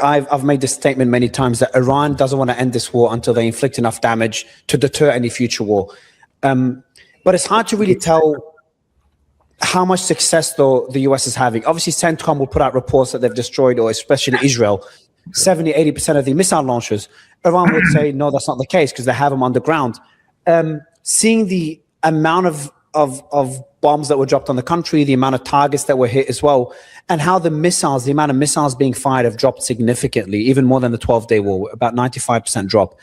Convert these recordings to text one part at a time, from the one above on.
I've made this statement many times that Iran doesn't want to end this war until they inflict enough damage to deter any future war. But it's hard to really tell how much success, though, the US is having. Obviously, CENTCOM will put out reports that they've destroyed, or especially Israel, 70, 80% of the missile launchers. Iran would say, no, that's not the case because they have them on the ground. Seeing the amount of bombs that were dropped on the country, the amount of targets that were hit as well, and how the amount of missiles being fired have dropped significantly, even more than the 12-day war, about 95% drop.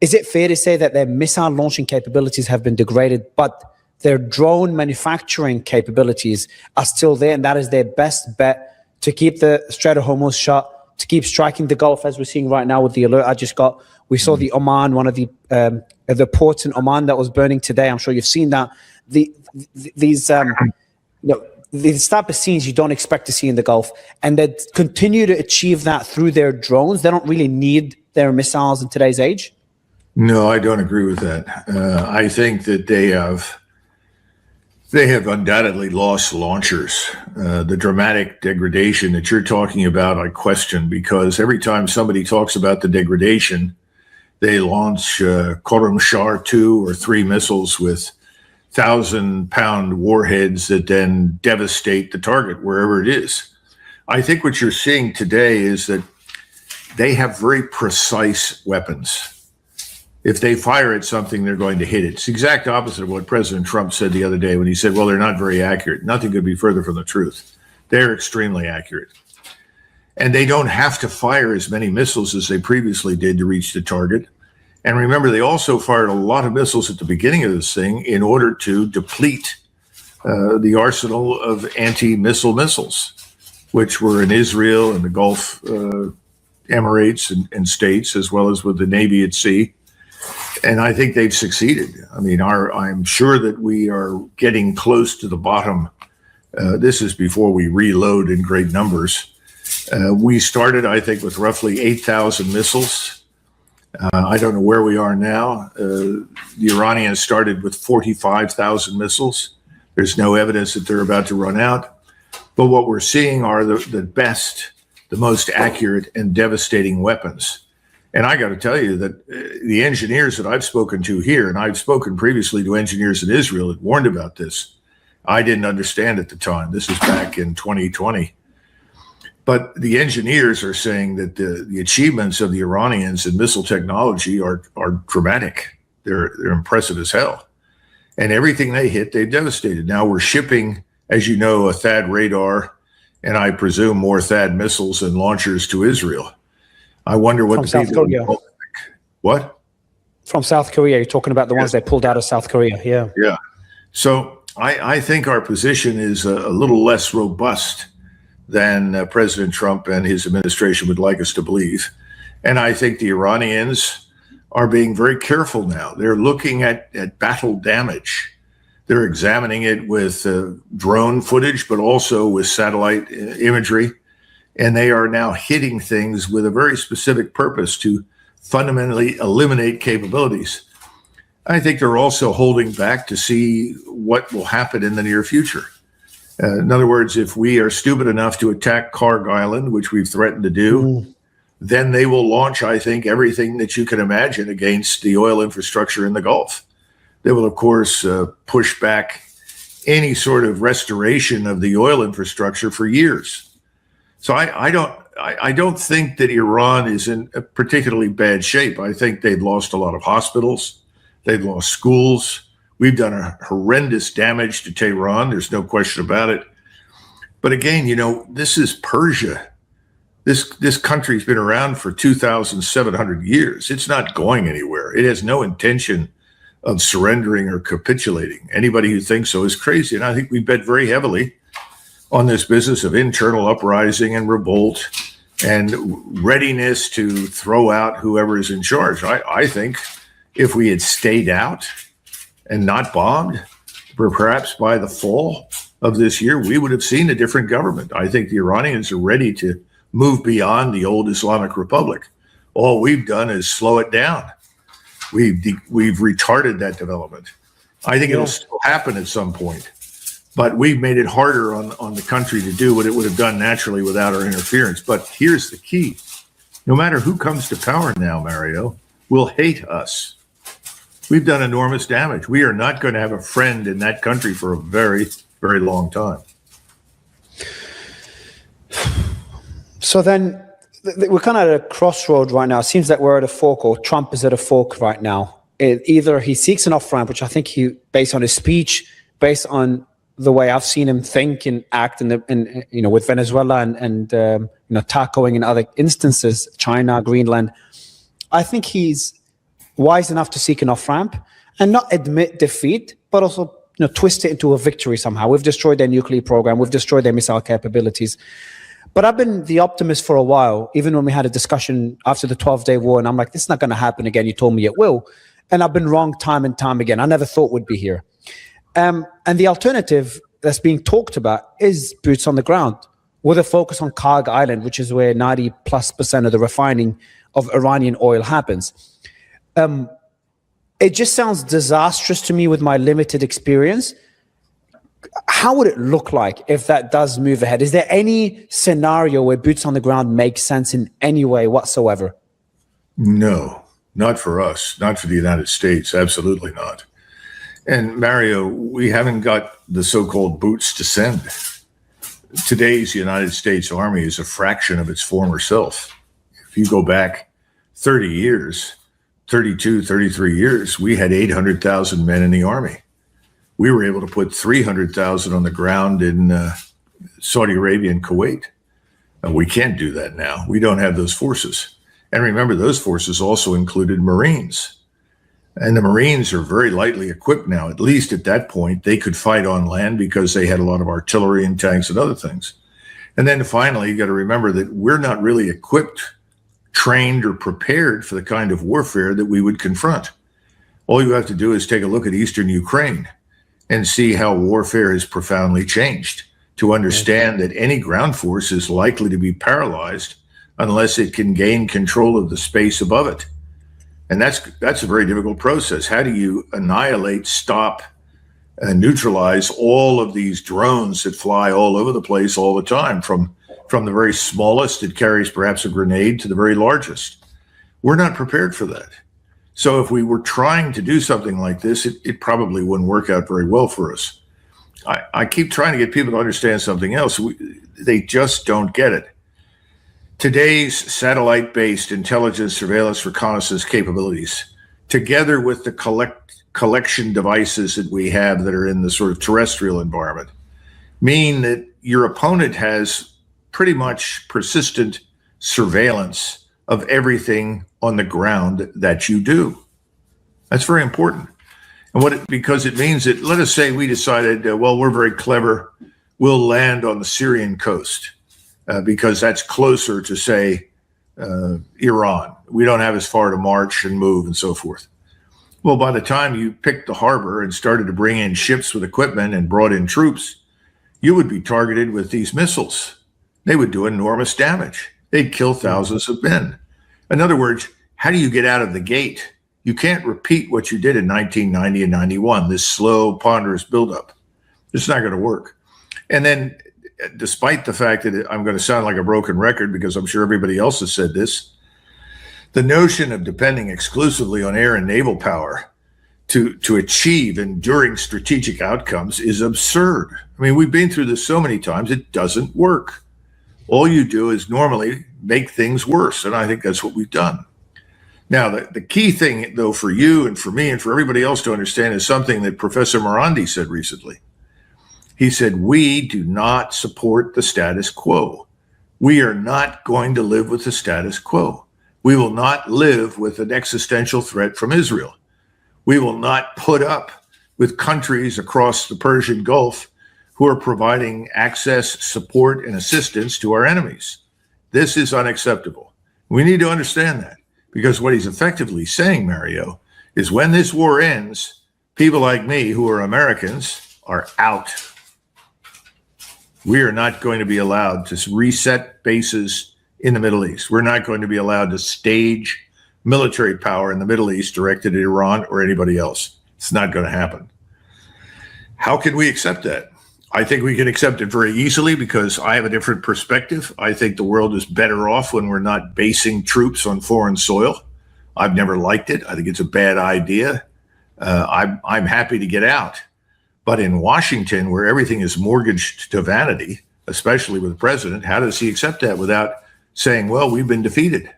Is it fair to say that their missile launching capabilities have been degraded, but their drone manufacturing capabilities are still there, and that is their best bet to keep the Strait of Hormuz shut, to keep striking the Gulf, as we're seeing right now with the alert I just got? We saw the Oman, one of the ports in Oman that was burning today. I'm sure you've seen that. These type of scenes you don't expect to see in the Gulf, and they continue to achieve that through their drones. They don't really need their missiles in today's age. No, I don't agree with that. I think that they have undoubtedly lost launchers. The dramatic degradation that you're talking about, I question, because every time somebody talks about the degradation, they launch Khorram Shah 2 or 3 missiles with 1,000-pound warheads that then devastate the target wherever it is. I think what you're seeing today is that they have very precise weapons. If they fire at something, they're going to hit it. It's the exact opposite of what President Trump said the other day when he said, well, they're not very accurate. Nothing could be further from the truth. They're extremely accurate. And they don't have to fire as many missiles as they previously did to reach the target. And remember, they also fired a lot of missiles at the beginning of this thing in order to deplete the arsenal of anti-missile missiles, which were in Israel and the Gulf Emirates and states, as well as with the Navy at sea. And I think they've succeeded. I mean, I'm sure that we are getting close to the bottom. This is before we reload in great numbers. We started, I think, with roughly 8,000 missiles. I don't know where we are now. The Iranians started with 45,000 missiles. There's no evidence that they're about to run out. But what we're seeing are the best, the most accurate and devastating weapons. And I got to tell you that the engineers that I've spoken to here, and I've spoken previously to engineers in Israel that warned about this, I didn't understand at the time. This is back in 2020. But the engineers are saying that the achievements of the Iranians in missile technology are dramatic. They're impressive as hell. And everything they hit, they've devastated. Now we're shipping, as you know, a THAAD radar, and I presume more THAAD missiles and launchers to Israel. I wonder what from South Korea. What? From South Korea. You're talking about the ones they pulled out of South Korea. Yeah. Yeah. So I think our position is a little less robust than President Trump and his administration would like us to believe. And I think the Iranians are being very careful now. They're looking at battle damage. They're examining it with drone footage, but also with satellite imagery. And they are now hitting things with a very specific purpose to fundamentally eliminate capabilities. I think they're also holding back to see what will happen in the near future. In other words, if we are stupid enough to attack Karg Island, which we've threatened to do, then they will launch, I think, everything that you can imagine against the oil infrastructure in the Gulf. They will, of course, push back any sort of restoration of the oil infrastructure for years. So I don't think that Iran is in a particularly bad shape. I think they've lost a lot of hospitals. They've lost schools. We've done a horrendous damage to Tehran. There's no question about it. But again, you know, this is Persia. This country's been around for 2,700 years. It's not going anywhere. It has no intention of surrendering or capitulating. Anybody who thinks so is crazy. And I think we bet very heavily on this business of internal uprising and revolt and readiness to throw out whoever is in charge. I think if we had stayed out and not bombed, perhaps by the fall of this year, we would have seen a different government. I think the Iranians are ready to move beyond the old Islamic Republic. All we've done is slow it down. We've retarded that development. I think it'll still happen at some point. But we've made it harder on the country to do what it would have done naturally without our interference. But here's the key. No matter who comes to power now, Mario, will hate us. We've done enormous damage. We are not going to have a friend in that country for a very, very long time. So then we're kind of at a crossroad right now. It seems that we're at a fork, or Trump is at a fork right now. Either he seeks an off-ramp, which I think based on his speech, based on the way I've seen him think and act with Venezuela and tacoing in other instances, China, Greenland, I think he's wise enough to seek an off-ramp and not admit defeat, but also twist it into a victory somehow. We've destroyed their nuclear program. We've destroyed their missile capabilities. But I've been the optimist for a while, even when we had a discussion after the 12-day war, and I'm like, this is not going to happen again. You told me it will. And I've been wrong time and time again. I never thought we'd be here. And the alternative that's being talked about is boots on the ground with a focus on Karg Island, which is where 90+% of the refining of Iranian oil happens. It just sounds disastrous to me with my limited experience. How would it look like if that does move ahead? Is there any scenario where boots on the ground makes sense in any way whatsoever? No, not for us, not for the United States. Absolutely not. And Mario, we haven't got the so-called boots to send. Today's United States Army is a fraction of its former self. If you go back 30 years, 32, 33 years, we had 800,000 men in the Army. We were able to put 300,000 on the ground in Saudi Arabia and Kuwait. We can't do that now. We don't have those forces. And remember, those forces also included Marines. And the Marines are very lightly equipped now. At least at that point, they could fight on land because they had a lot of artillery and tanks and other things. And then finally, you got to remember that we're not really equipped, trained, or prepared for the kind of warfare that we would confront. All you have to do is take a look at Eastern Ukraine and see how warfare has profoundly changed to understand that any ground force is likely to be paralyzed unless it can gain control of the space above it. And that's a very difficult process. How do you annihilate, stop, and neutralize all of these drones that fly all over the place all the time, from the very smallest that carries perhaps a grenade to the very largest? We're not prepared for that. So if we were trying to do something like this, it probably wouldn't work out very well for us. I keep trying to get people to understand something else. They just don't get it. Today's satellite-based intelligence, surveillance, reconnaissance capabilities, together with the collection devices that we have that are in the sort of terrestrial environment, mean that your opponent has pretty much persistent surveillance of everything on the ground that you do. That's very important. And because it means that, let us say we decided, well, we're very clever, we'll land on the Syrian coast. Because that's closer to, say, Iran. We don't have as far to march and move and so forth. Well, by the time you picked the harbor and started to bring in ships with equipment and brought in troops, you would be targeted with these missiles. They would do enormous damage. They'd kill thousands of men. In other words, how do you get out of the gate? You can't repeat what you did in 1990 and 91, this slow, ponderous buildup. It's not going to work. And then, despite the fact that I'm going to sound like a broken record because I'm sure everybody else has said this, the notion of depending exclusively on air and naval power to achieve enduring strategic outcomes is absurd. I mean, we've been through this so many times, it doesn't work. All you do is normally make things worse, and I think that's what we've done. Now, the key thing, though, for you and for me and for everybody else to understand is something that Professor Morandi said recently. He said, we do not support the status quo. We are not going to live with the status quo. We will not live with an existential threat from Israel. We will not put up with countries across the Persian Gulf who are providing access, support, and assistance to our enemies. This is unacceptable. We need to understand that, because what he's effectively saying, Mario, is when this war ends, people like me who are Americans are out. We are not going to be allowed to reset bases in the Middle East. We're not going to be allowed to stage military power in the Middle East directed at Iran or anybody else. It's not going to happen. How can we accept that? I think we can accept it very easily because I have a different perspective. I think the world is better off when we're not basing troops on foreign soil. I've never liked it. I think it's a bad idea. I'm happy to get out. But in Washington, where everything is mortgaged to vanity, especially with the president, how does he accept that without saying, well, we've been defeated?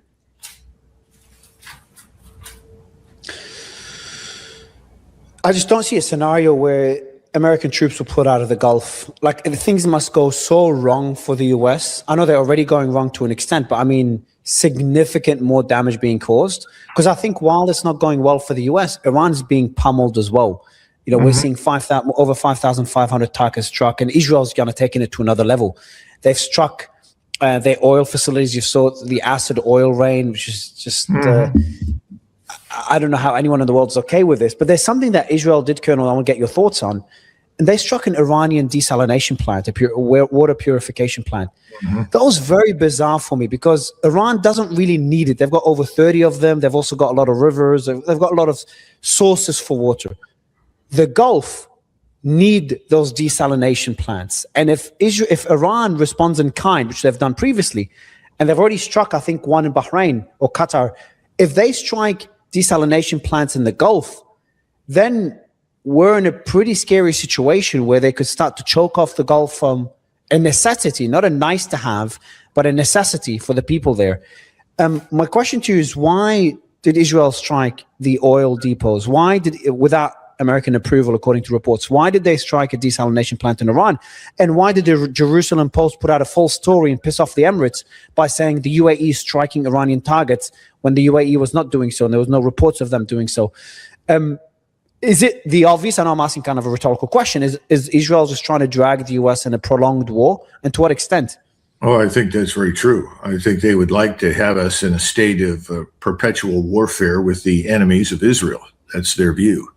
I just don't see a scenario where American troops were put out of the Gulf. Like, things must go so wrong for the US. I know they're already going wrong to an extent, but I mean, significant more damage being caused. Because I think while it's not going well for the US, Iran is being pummeled as well. You know, we're seeing over 5,500 targets struck, and Israel's kind of taking it to another level. They've struck their oil facilities. You saw the acid oil rain, which is just, I don't know how anyone in the world is okay with this, but there's something that Israel did, Colonel, I want to get your thoughts on. And they struck an Iranian desalination plant, a water purification plant. That was very bizarre for me because Iran doesn't really need it. They've got over 30 of them. They've also got a lot of rivers. They've got a lot of sources for water. The Gulf need those desalination plants. And if Iran responds in kind, which they've done previously, and they've already struck, I think, one in Bahrain or Qatar, if they strike desalination plants in the Gulf, then we're in a pretty scary situation where they could start to choke off the Gulf from a necessity, not a nice to have, but a necessity for the people there. My question to you is, why did Israel strike the oil depots? Why did, without American approval, according to reports, why did they strike a desalination plant in Iran? And why did the Jerusalem Post put out a false story and piss off the Emirates by saying the UAE is striking Iranian targets when the UAE was not doing so and there was no reports of them doing so? Is it the obvious? I know I'm asking kind of a rhetorical question. Is Israel just trying to drag the U.S. in a prolonged war? And to what extent? Oh, I think that's very true. I think they would like to have us in a state of perpetual warfare with the enemies of Israel. That's their view.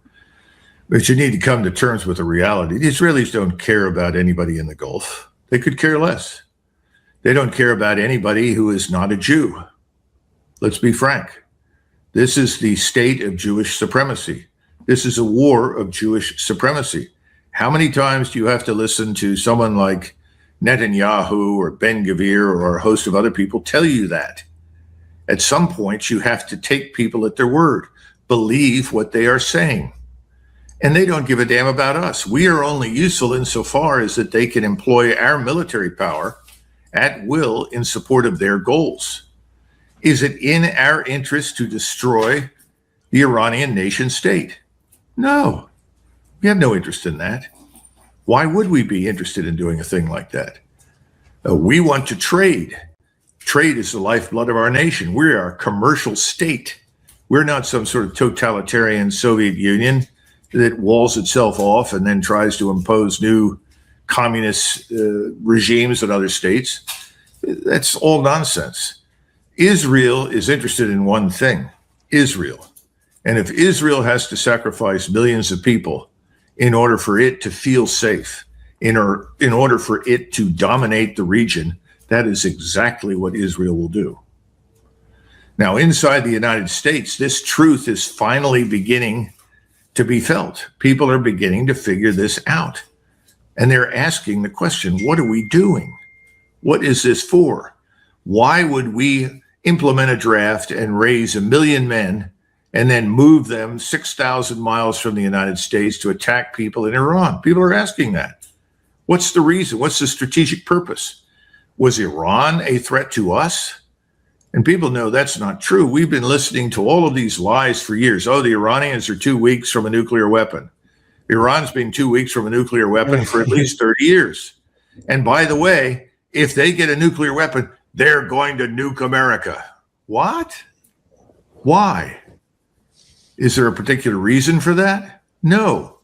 But you need to come to terms with the reality. The Israelis don't care about anybody in the Gulf. They could care less. They don't care about anybody who is not a Jew. Let's be frank. This is the state of Jewish supremacy. This is a war of Jewish supremacy. How many times do you have to listen to someone like Netanyahu or Ben-Gvir or a host of other people tell you that? At some point, you have to take people at their word, believe what they are saying. And they don't give a damn about us. We are only useful insofar as that they can employ our military power at will in support of their goals. Is it in our interest to destroy the Iranian nation state? No, we have no interest in that. Why would we be interested in doing a thing like that? We want to trade. Trade is the lifeblood of our nation. We are a commercial state. We're not some sort of totalitarian Soviet Union that walls itself off and then tries to impose new communist regimes in other states. That's all nonsense. Israel is interested in one thing, Israel. And if Israel has to sacrifice millions of people in order for it to feel safe, in order for it to dominate the region, that is exactly what Israel will do. Now, inside the United States, this truth is finally beginning to be felt. People are beginning to figure this out. And they're asking the question, what are we doing? What is this for? Why would we implement a draft and raise 1 million men and then move them 6,000 miles from the United States to attack people in Iran? People are asking that. What's the reason? What's the strategic purpose? Was Iran a threat to us? And people know that's not true. We've been listening to all of these lies for years. Oh, the Iranians are 2 weeks from a nuclear weapon. Iran's been 2 weeks from a nuclear weapon for at least 30 years. And by the way, if they get a nuclear weapon, they're going to nuke America. What? Why? Is there a particular reason for that? No.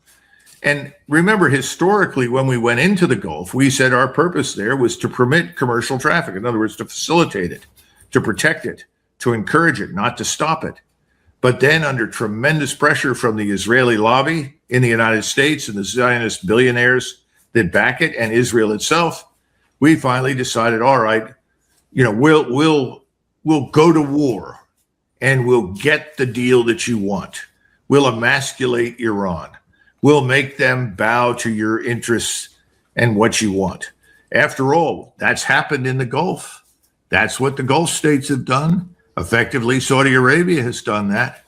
And remember, historically, when we went into the Gulf, we said our purpose there was to permit commercial traffic. In other words, to facilitate it, to protect it, to encourage it, not to stop it. But then under tremendous pressure from the Israeli lobby in the United States and the Zionist billionaires that back it and Israel itself, we finally decided, all right, we'll go to war and we'll get the deal that you want. We'll emasculate Iran. We'll make them bow to your interests and what you want. After all, that's happened in the Gulf. That's what the Gulf states have done. Effectively, Saudi Arabia has done that.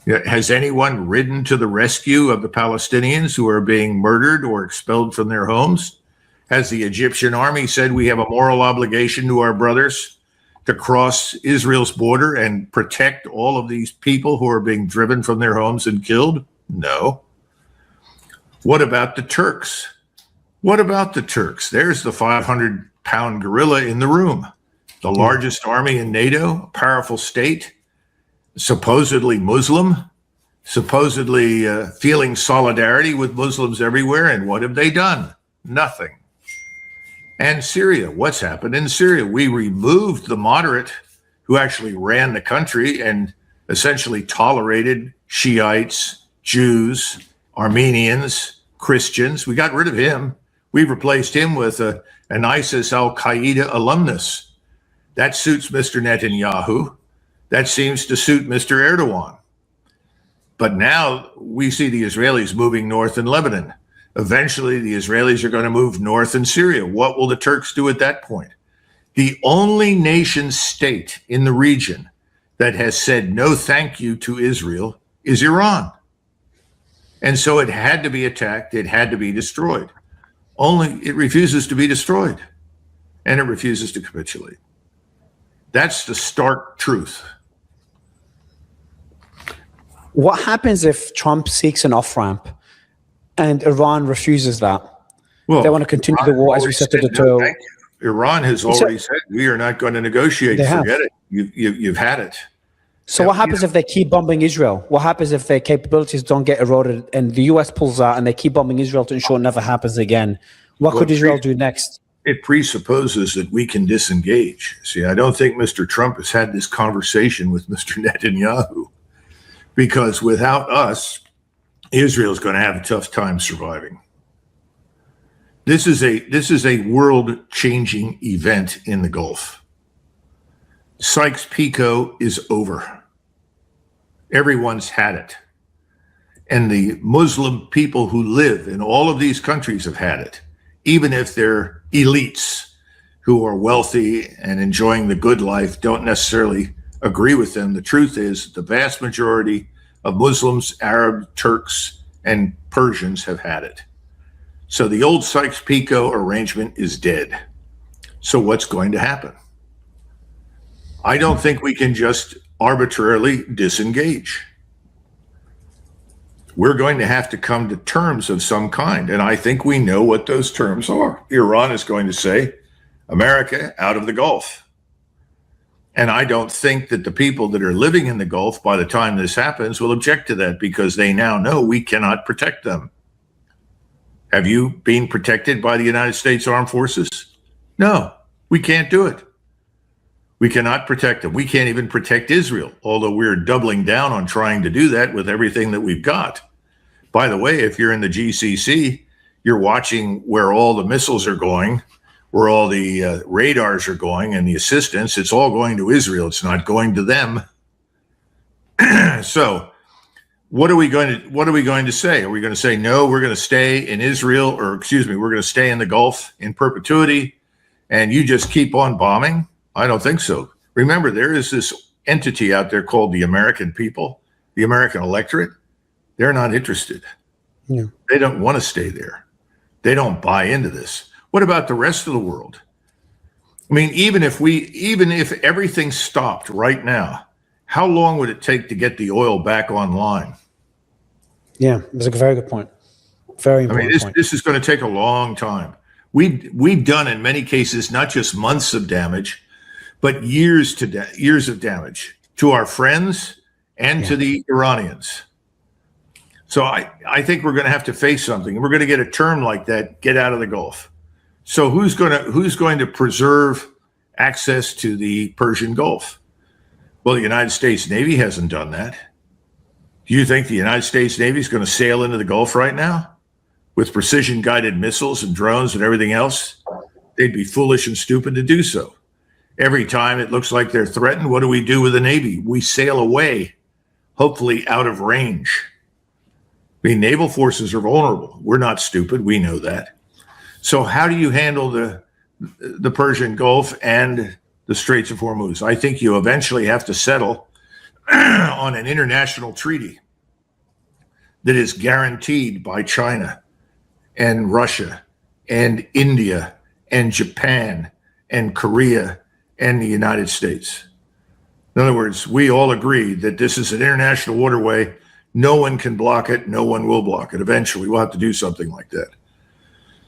Has anyone ridden to the rescue of the Palestinians who are being murdered or expelled from their homes? Has the Egyptian army said we have a moral obligation to our brothers to cross Israel's border and protect all of these people who are being driven from their homes and killed? No. What about the Turks? What about the Turks? There's the 500-pound gorilla in the room. The largest army in NATO, a powerful state, supposedly Muslim, supposedly feeling solidarity with Muslims everywhere. And what have they done? Nothing. And Syria, what's happened in Syria? We removed the moderate who actually ran the country and essentially tolerated Shiites, Jews, Armenians, Christians. We got rid of him. We replaced him with an ISIS al-Qaeda alumnus. That suits Mr. Netanyahu. That seems to suit Mr. Erdogan. But now we see the Israelis moving north in Lebanon. Eventually, the Israelis are going to move north in Syria. What will the Turks do at that point? The only nation state in the region that has said no thank you to Israel is Iran. And so it had to be attacked. It had to be destroyed. Only it refuses to be destroyed, and it refuses to capitulate. That's the stark truth. What happens if Trump seeks an off-ramp and Iran refuses that? Well, they want to continue the war, as we said, to deter. No, Iran has already said we are not going to negotiate. Forget it. You've had it. So what happens if they keep bombing Israel? What happens if their capabilities don't get eroded and the US pulls out and they keep bombing Israel to ensure it never happens again? What could Israel do next? It presupposes that we can disengage. See, I don't think Mr. Trump has had this conversation with Mr. Netanyahu, because without us, Israel's going to have a tough time surviving. This is a world-changing event in the Gulf. Sykes-Picot is over. Everyone's had it. And the Muslim people who live in all of these countries have had it, even if they're elites who are wealthy and enjoying the good life don't necessarily agree with them. The truth is the vast majority of Muslims, Arab, Turks, and Persians have had it. So the old Sykes-Picot arrangement is dead. So what's going to happen? I don't think we can just arbitrarily disengage. We're going to have to come to terms of some kind, and I think we know what those terms are. Iran is going to say, America out of the Gulf. And I don't think that the people that are living in the Gulf, by the time this happens, will object to that, because they now know we cannot protect them. Have you been protected by the United States Armed Forces? No, we can't do it. We cannot protect them. We can't even protect Israel, although we're doubling down on trying to do that with everything that we've got. By the way, if you're in the GCC, you're watching where all the missiles are going, where all the radars are going, and the assistance. It's all going to Israel. It's not going to them. So what are we going to say? Are we going to say, no, we're going to stay in Israel, or excuse me, we're going to stay in the Gulf in perpetuity, and you just keep on bombing? I don't think so. Remember, there is this entity out there called the American people, the American electorate. They're not interested. Yeah. They don't want to stay there. They don't buy into this. What about the rest of the world? I mean, even if everything stopped right now, how long would it take to get the oil back online? Yeah, that's a very good point. Very important point. This is going to take a long time. We've done in many cases not just months of damage, but years of damage to our friends and to the Iranians. So I think we're going to have to face something. We're going to get a term like that, get out of the Gulf. So who's going to preserve access to the Persian Gulf? Well, the United States Navy hasn't done that. Do you think the United States Navy is going to sail into the Gulf right now with precision-guided missiles and drones and everything else? They'd be foolish and stupid to do so. Every time it looks like they're threatened, what do we do with the Navy? We sail away, hopefully out of range. I mean, naval forces are vulnerable. We're not stupid. We know that. So how do you handle the Persian Gulf and the Straits of Hormuz? I think you eventually have to settle on an international treaty that is guaranteed by China and Russia and India and Japan and Korea and the United States. In other words, we all agree that this is an international waterway. No one can block it. No one will block it. Eventually, we'll have to do something like that.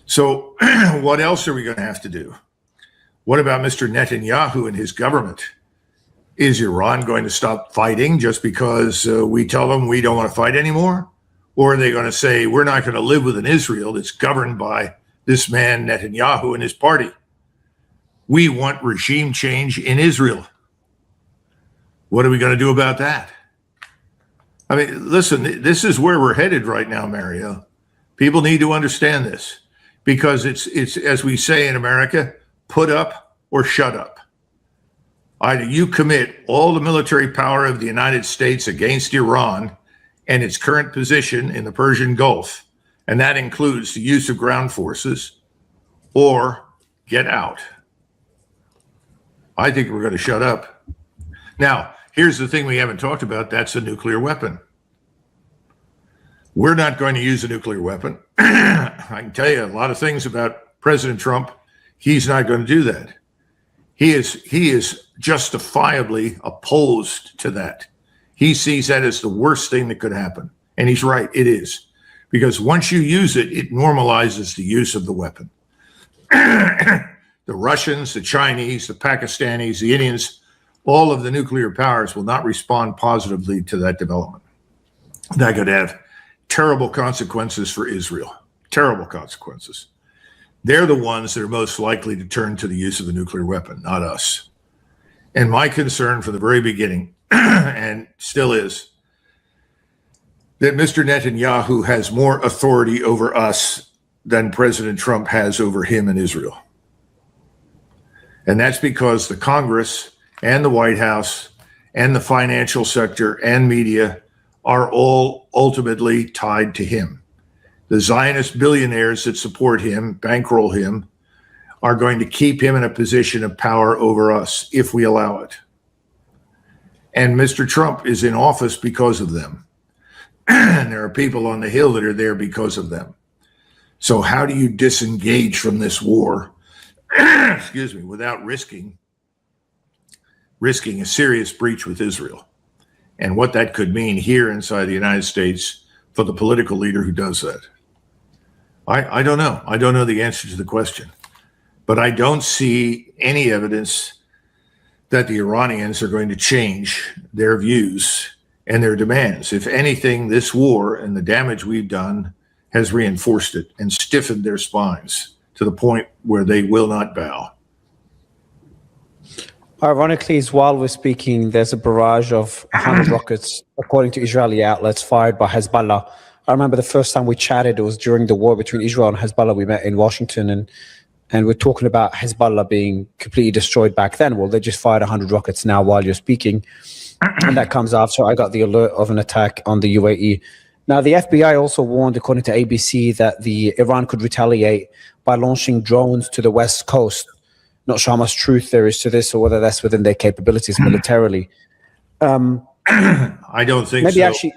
So what else are we going to have to do? What about Mr. Netanyahu and his government? Is Iran going to stop fighting just because we tell them we don't want to fight anymore? Or are they going to say, we're not going to live with an Israel that's governed by this man Netanyahu and his party? We want regime change in Israel. What are we going to do about that? I mean, listen, this is where we're headed right now, Mario. People need to understand this because it's as we say in America, put up or shut up. Either you commit all the military power of the United States against Iran and its current position in the Persian Gulf, and that includes the use of ground forces, or get out. I think we're going to shut up. Now, here's the thing we haven't talked about. That's a nuclear weapon. We're not going to use a nuclear weapon. I can tell you a lot of things about President Trump. He's not going to do that. He is justifiably opposed to that. He sees that as the worst thing that could happen. And he's right, it is. Because once you use it, it normalizes the use of the weapon. The Russians, the Chinese, the Pakistanis, the Indians, all of the nuclear powers will not respond positively to that development. That could have terrible consequences for Israel. Terrible consequences. They're the ones that are most likely to turn to the use of the nuclear weapon, not us. And my concern from the very beginning, and still is, that Mr. Netanyahu has more authority over us than President Trump has over him and Israel. And that's because the Congress and the White House and the financial sector and media are all ultimately tied to him. The Zionist billionaires that support him, bankroll him, are going to keep him in a position of power over us if we allow it. And Mr. Trump is in office because of them. And there are people on the Hill that are there because of them. So how do you disengage from this war, excuse me, without risking a serious breach with Israel? And what that could mean here inside the United States for the political leader who does that. I don't know. I don't know the answer to the question. But I don't see any evidence that the Iranians are going to change their views and their demands. If anything, this war and the damage we've done has reinforced it and stiffened their spines to the point where they will not bow. Ironically, as while we're speaking, there's a barrage of 100 rockets, according to Israeli outlets, fired by Hezbollah. I remember the first time we chatted, it was during the war between Israel and Hezbollah. We met in Washington, and we're talking about Hezbollah being completely destroyed back then. Well, they just fired 100 rockets now while you're speaking. And that comes after I got the alert of an attack on the UAE. Now, the FBI also warned, according to ABC, that Iran could retaliate by launching drones to the West Coast. Not sure how much truth there is to this or whether that's within their capabilities militarily. I don't think maybe so. Actually,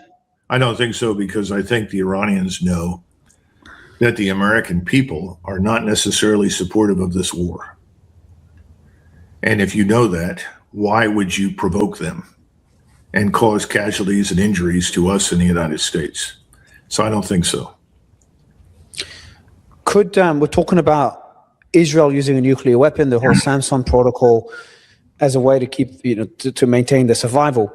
I don't think so because I think the Iranians know that the American people are not necessarily supportive of this war. And if you know that, why would you provoke them and cause casualties and injuries to us in the United States? So I don't think so. We're talking about Israel using a nuclear weapon, the whole Samson protocol, as a way to keep, to maintain their survival.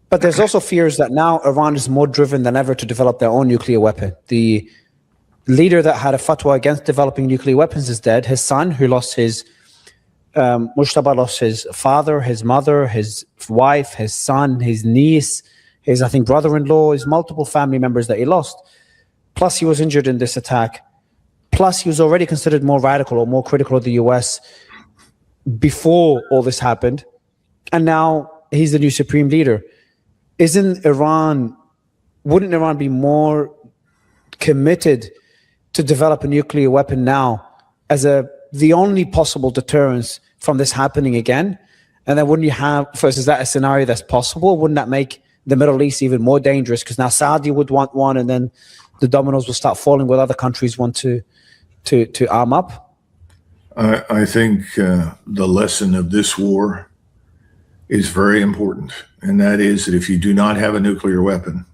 But there's also fears that now Iran is more driven than ever to develop their own nuclear weapon. The leader that had a fatwa against developing nuclear weapons is dead. His son, who lost his, Mujtaba lost his father, his mother, his wife, his son, his niece, his, I think, brother-in-law, his multiple family members that he lost. Plus, he was injured in this attack. Plus, he was already considered more radical or more critical of the US before all this happened. And now he's the new supreme leader. Wouldn't Iran be more committed to develop a nuclear weapon now as the only possible deterrence from this happening again? And then wouldn't you have, first, is that a scenario that's possible? Wouldn't that make the Middle East even more dangerous? Because now Saudi would want one, and then the dominoes will start falling with other countries want to arm up. I think the lesson of this war is very important, and that is that if you do not have a nuclear weapon,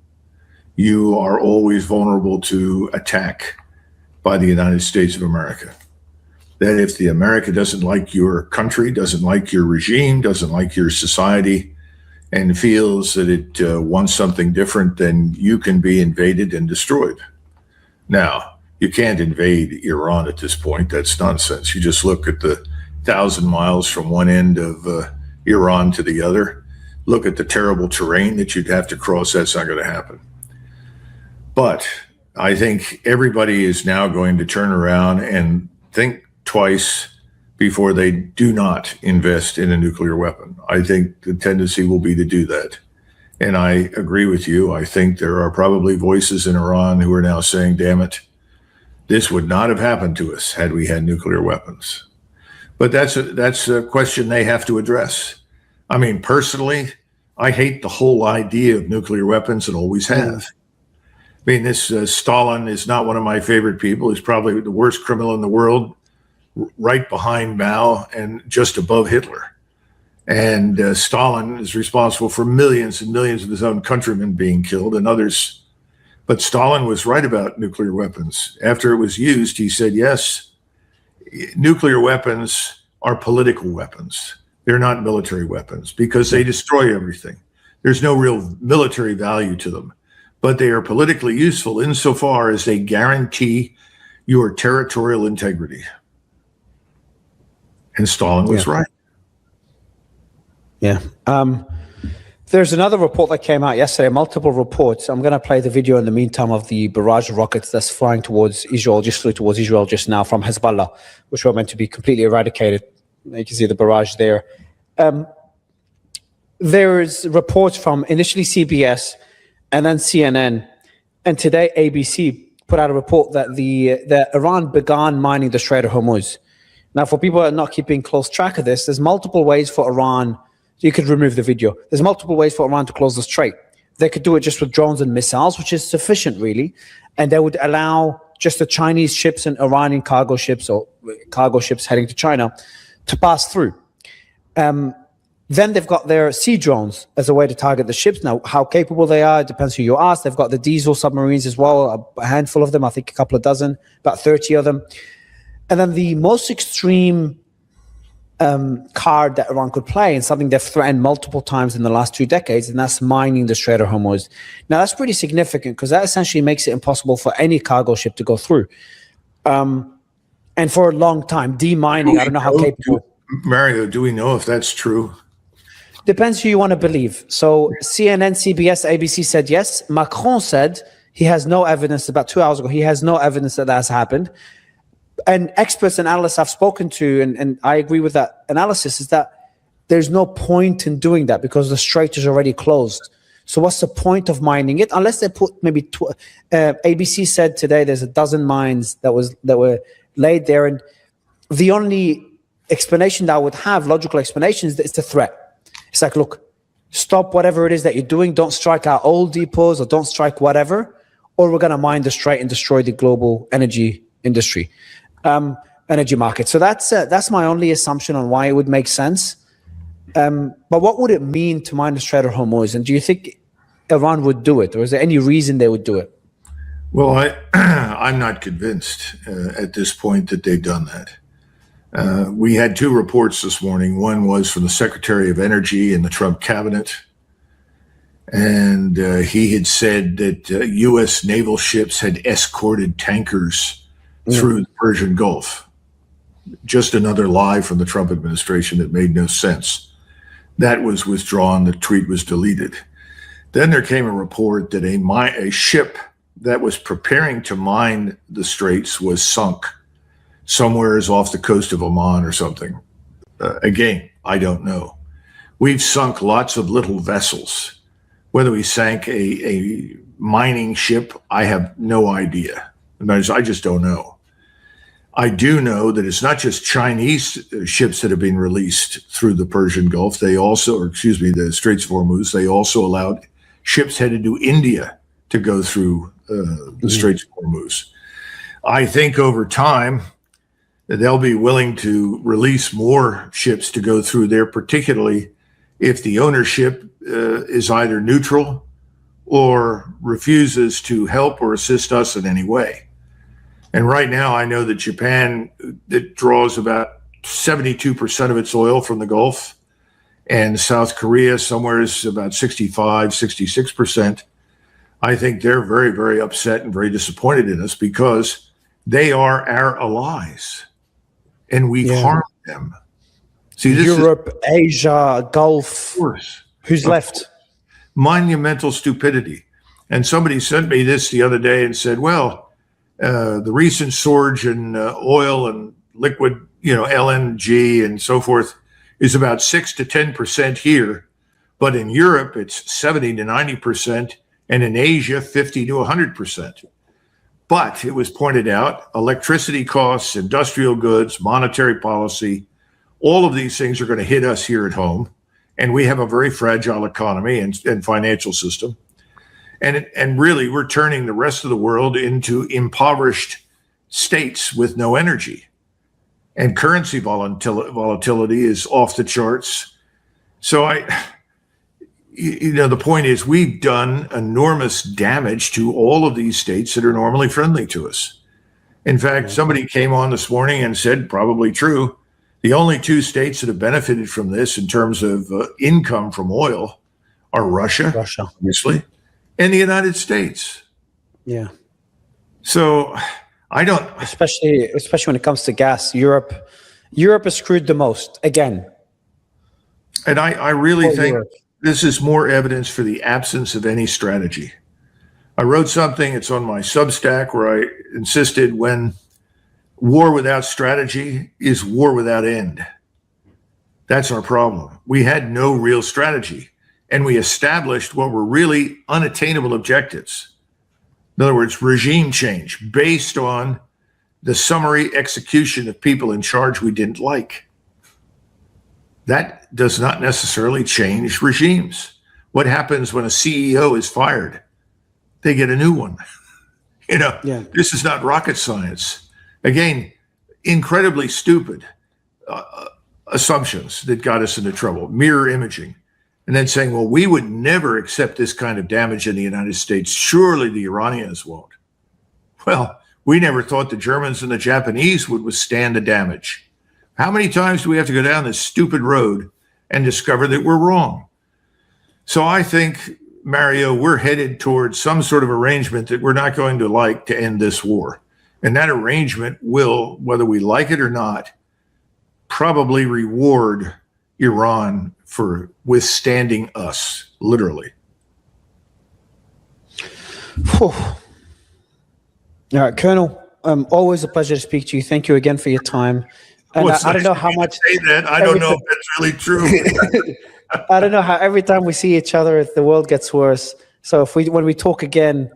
you are always vulnerable to attack by the United States of America. That if the America doesn't like your country, doesn't like your regime, doesn't like your society, and feels that it wants something different, then you can be invaded and destroyed. Now, you can't invade Iran at this point. That's nonsense. You just look at the 1,000 miles from one end of Iran to the other. Look at the terrible terrain that you'd have to cross. That's not going to happen. But I think everybody is now going to turn around and think twice before they do not invest in a nuclear weapon. I think the tendency will be to do that. And I agree with you. I think there are probably voices in Iran who are now saying, damn it, this would not have happened to us had we had nuclear weapons. But that's a question they have to address. I mean, personally, I hate the whole idea of nuclear weapons and always have. I mean, this Stalin is not one of my favorite people. He's probably the worst criminal in the world, right behind Mao and just above Hitler. And Stalin is responsible for millions and millions of his own countrymen being killed and others. But Stalin was right about nuclear weapons. After it was used, he said, yes, nuclear weapons are political weapons. They're not military weapons because they destroy everything. There's no real military value to them, but they are politically useful insofar as they guarantee your territorial integrity. And Stalin was right. Yeah. There's another report that came out yesterday, multiple reports. I'm going to play the video in the meantime of the barrage of rockets that's flying towards Israel, just flew towards Israel just now from Hezbollah, which were meant to be completely eradicated. You can see the barrage there. There's reports from initially CBS and then CNN, and today ABC put out a report that that Iran began mining the Strait of Hormuz. Now, for people that are not keeping close track of this, there's multiple ways for Iran. You could remove the video. There's multiple ways for Iran to close the strait. They could do it just with drones and missiles, which is sufficient, really. And they would allow just the Chinese ships and Iranian cargo ships or cargo ships heading to China to pass through. Then they've got their sea drones as a way to target the ships. Now, how capable they are, it depends who you ask. They've got the diesel submarines as well, a handful of them, I think a couple of dozen, about 30 of them. And then the most extreme card that Iran could play, and something they've threatened multiple times in the last 2 decades, and that's mining the Strait of Hormuz. Now, that's pretty significant because that essentially makes it impossible for any cargo ship to go through. And for a long time, demining, I don't know how capable. Mario, do we know if that's true? Depends who you want to believe. So CNN, CBS, ABC said yes. Macron said he has no evidence, about 2 hours ago, he has no evidence that that's happened. And experts and analysts I've spoken to, and I agree with that analysis, is that there's no point in doing that because the strait is already closed. So what's the point of mining it? Unless they put maybe, ABC said today there's a dozen mines that were laid there. And the only explanation that I would have, logical explanation, is that it's a threat. It's like, look, stop whatever it is that you're doing. Don't strike our oil depots or don't strike whatever, or we're going to mine the strait and destroy the global energy industry. Energy market. So that's my only assumption on why it would make sense. But what would it mean to mine the Strait of Hormuz? And do you think Iran would do it, or is there any reason they would do it? Well, I'm not convinced at this point that they've done that. We had 2 reports this morning. One was from the Secretary of Energy in the Trump cabinet, and he had said that U.S. naval ships had escorted tankers through the Persian Gulf. Just another lie from the Trump administration that made no sense. That was withdrawn. The tweet was deleted. Then there came a report that a ship that was preparing to mine the straits was sunk somewhere off the coast of Oman or something. Again, I don't know. We've sunk lots of little vessels. Whether we sank a mining ship, I have no idea. And I just don't know. I do know that it's not just Chinese ships that have been released through the Persian Gulf. They also, the Straits of Hormuz, they also allowed ships headed to India to go through the Straits of Hormuz. I think over time that they'll be willing to release more ships to go through there, particularly if the ownership is either neutral or refuses to help or assist us in any way. And right now, I know that Japan, that draws about 72% of its oil from the Gulf, and South Korea somewhere is about 65, 66%. I think they're very, very upset and very disappointed in us because they are our allies and we've harmed them. See, this Europe, Asia, Gulf. Of course. Who's left? Monumental stupidity. And somebody sent me this the other day and said, well, the recent surge in oil and liquid, LNG and so forth is about 6 to 10% here. But in Europe, it's 70 to 90%. And in Asia, 50 to 100%. But it was pointed out, electricity costs, industrial goods, monetary policy, all of these things are going to hit us here at home. And we have a very fragile economy and financial system. And really, we're turning the rest of the world into impoverished states with no energy. And currency volatility is off the charts. So the point is, we've done enormous damage to all of these states that are normally friendly to us. In fact, somebody came on this morning and said, probably true, the only two states that have benefited from this in terms of income from oil are Russia, obviously, and the United States. Yeah. So I don't... Especially when it comes to gas, Europe is screwed the most, again. And I really think... Europe. This is more evidence for the absence of any strategy. I wrote something, it's on my Substack, where I insisted when war without strategy is war without end. That's our problem. We had no real strategy, and we established what were really unattainable objectives. In other words, regime change based on the summary execution of people in charge we didn't like. That does not necessarily change regimes. What happens when a CEO is fired? They get a new one. This is not rocket science. Again, incredibly stupid assumptions that got us into trouble, mirror imaging, and then saying, well, we would never accept this kind of damage in the United States. Surely the Iranians won't. Well, we never thought the Germans and the Japanese would withstand the damage. How many times do we have to go down this stupid road and discover that we're wrong? So I think, Mario, we're headed towards some sort of arrangement that we're not going to like to end this war. And that arrangement will, whether we like it or not, probably reward Iran for withstanding us, literally. All right, Colonel, always a pleasure to speak to you. Thank you again for your time. And I don't know how much say that. I don't know if that's really true. I don't know how every time we see each other, the world gets worse. So when we talk again,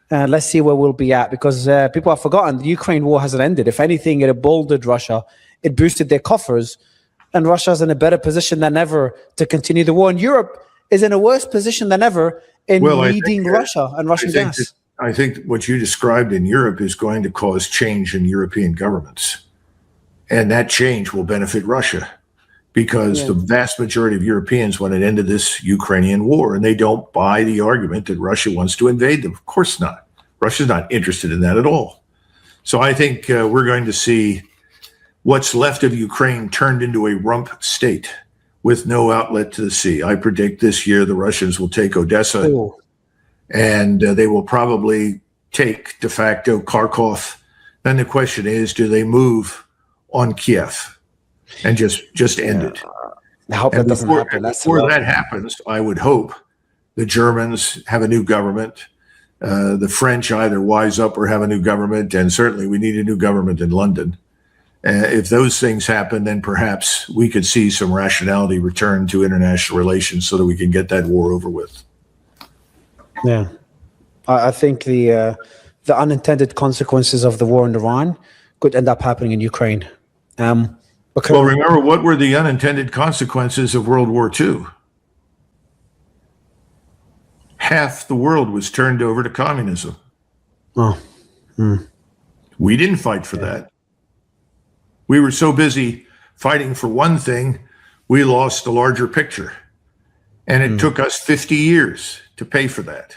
let's see where we'll be at, because people have forgotten the Ukraine war hasn't ended. If anything, it emboldened Russia. It boosted their coffers, and Russia's in a better position than ever to continue the war. And Europe is in a worse position than ever in leading Russia and Russian gas. I think what you described in Europe is going to cause change in European governments. And that change will benefit Russia, because the vast majority of Europeans want an end to this Ukrainian war, and they don't buy the argument that Russia wants to invade them. Of course not. Russia's not interested in that at all. So I think we're going to see what's left of Ukraine turned into a rump state with no outlet to the sea. I predict this year the Russians will take Odessa, and they will probably take de facto Kharkov. Then the question is, do they move on Kiev and just end it? I hope that doesn't happen. Before that happens, I would hope the Germans have a new government, the French either wise up or have a new government, and certainly we need a new government in London. If those things happen, then perhaps we could see some rationality return to international relations so that we can get that war over with. Yeah, I think the the unintended consequences of the war in Iran could end up happening in Ukraine. Because Well, remember, what were the unintended consequences of World War II? Half the world was turned over to communism. We didn't fight for that. We were so busy fighting for one thing, we lost the larger picture. And it took us 50 years to pay for that.